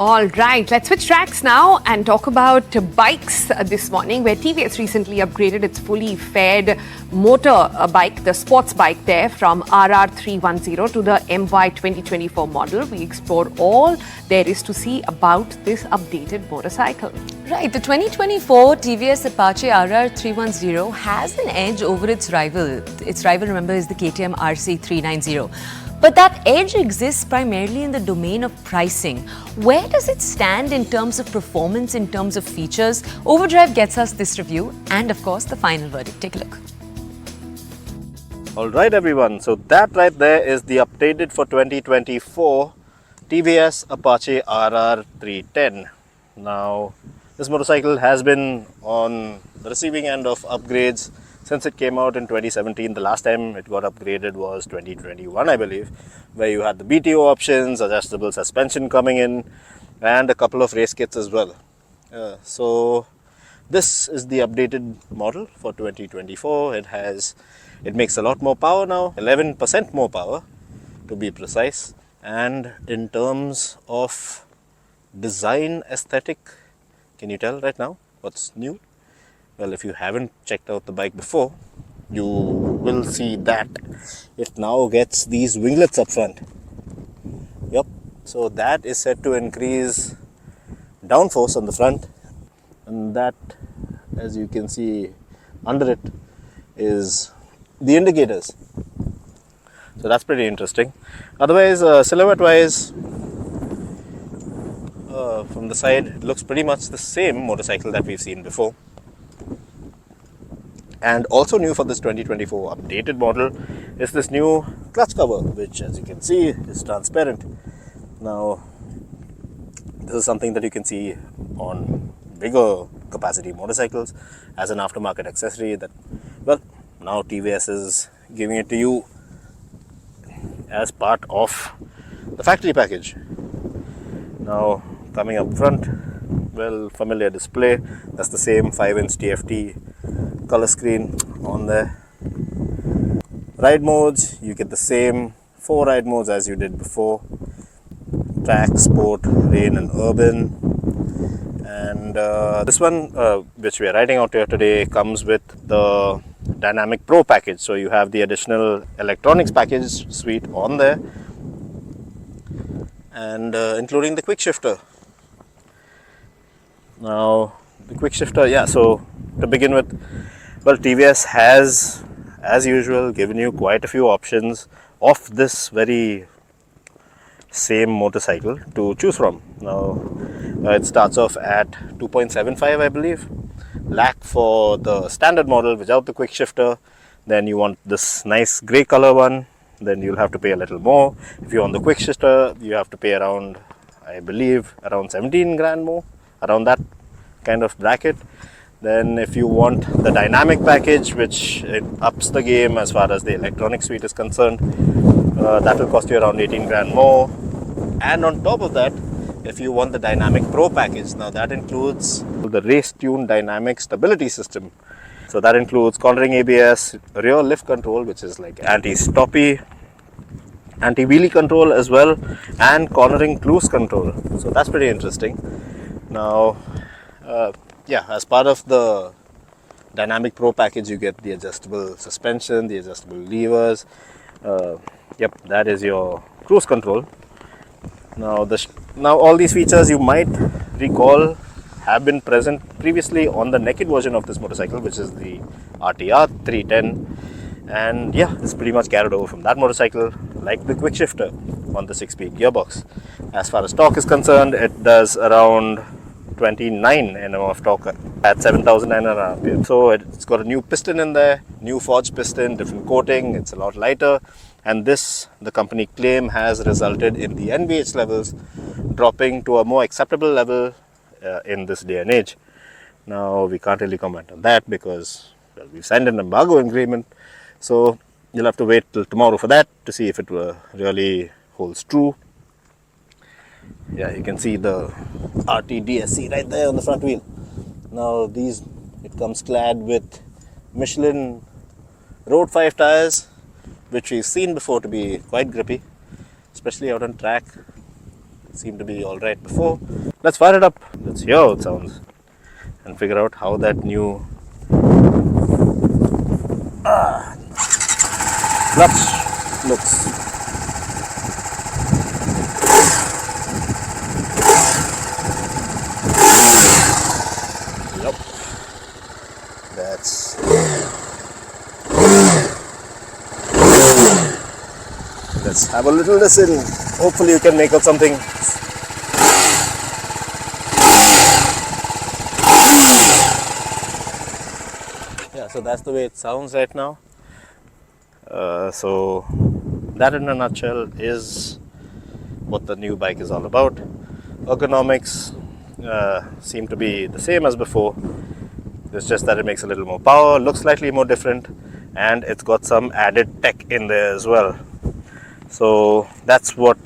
All right, let's switch tracks now and talk about bikes this morning, where TVS recently upgraded its fully faired motor bike, the sports bike there, from RR310 to the My2024 model. We explore all there is to see about this updated motorcycle. Right, the 2024 TVS Apache RR310 has an edge over its rival. Its rival, remember, is the KTM RC390. But that edge exists primarily in the domain of pricing. Where does it stand in terms of performance, in terms of features? Overdrive gets us this review and, of course, the final verdict. Take a look. Alright everyone, so that right there is the updated for 2024 TVS Apache RR310. Now, this motorcycle has been on the receiving end of upgrades since it came out in 2017. The last time it got upgraded was 2021, I believe, where you had the BTO options, adjustable suspension coming in, and a couple of race kits as well. So this is the updated model for 2024. It makes a lot more power now, 11% more power to be precise. And in terms of design aesthetic, can you tell right now what's new? Well, if you haven't checked out the bike before, you will see that it now gets these winglets up front. Yep, so that is set to increase downforce on the front, and that, as you can see under it, is the indicators. So that's pretty interesting. Otherwise, silhouette wise, from the side, it looks pretty much the same motorcycle that we've seen before. And also new for this 2024 updated model is this new clutch cover, which, as you can see, is transparent. Now, this is something that you can see on bigger capacity motorcycles as an aftermarket accessory that, well, now TVS is giving it to you as part of the factory package. Now, coming up front, well, familiar display. That's the same 5-inch TFT color screen on there. Ride modes, you get the same 4 ride modes as you did before: track, sport, rain and urban. And this one, which we are riding out here today, comes with the Dynamic Pro package. So you have the additional electronics package suite on there, and including the quick shifter. Now, the quick shifter, yeah, so to begin with, well, TVS has, as usual, given you quite a few options of this very same motorcycle to choose from. Now, it starts off at 2.75, I believe, lakh for the standard model without the quick shifter. Then you want this nice grey color one, then you'll have to pay a little more. If you want the quick shifter, you have to pay around, I believe, around 17 grand more, around that kind of bracket. Then if you want the dynamic package, which it ups the game as far as the electronic suite is concerned, that will cost you around 18 grand more. And on top of that, if you want the Dynamic Pro package, now that includes the race tuned dynamic stability system. So that includes cornering ABS, rear lift control, which is like anti-stoppy, anti-wheelie control as well, and cornering cruise control. So that's pretty interesting. Now, yeah, as part of the Dynamic Pro package, you get the adjustable suspension, the adjustable levers. Yep, that is your cruise control. Now, all these features you might recall have been present previously on the naked version of this motorcycle, which is the RTR 310. And yeah, it's pretty much carried over from that motorcycle, like the quick shifter on the 6-speed gearbox. As far as torque is concerned, it does around 29 Nm of torque at 7,900 RPM. So it's got a new piston in there, new forged piston, different coating. It's a lot lighter, and this, the company claim, has resulted in the NVH levels dropping to a more acceptable level in this day and age. Now, we can't really comment on that because, well, we've signed an embargo agreement, so you'll have to wait till tomorrow for that to see if it really holds true. Yeah, you can see the RTDSC right there on the front wheel. Now, it comes clad with Michelin Road 5 tires, which we've seen before to be quite grippy, especially out on track. seemed to be alright before. Let's fire it up. Let's hear how it sounds and figure out how that new clutch looks. Yep. Let's have a little listen. Hopefully you can make out something. Yeah, so that's the way it sounds right now. So that in a nutshell is what the new bike is all about. Ergonomics seem to be the same as before. It's just that it makes a little more power, looks slightly more different, and it's got some added tech in there as well. So that's what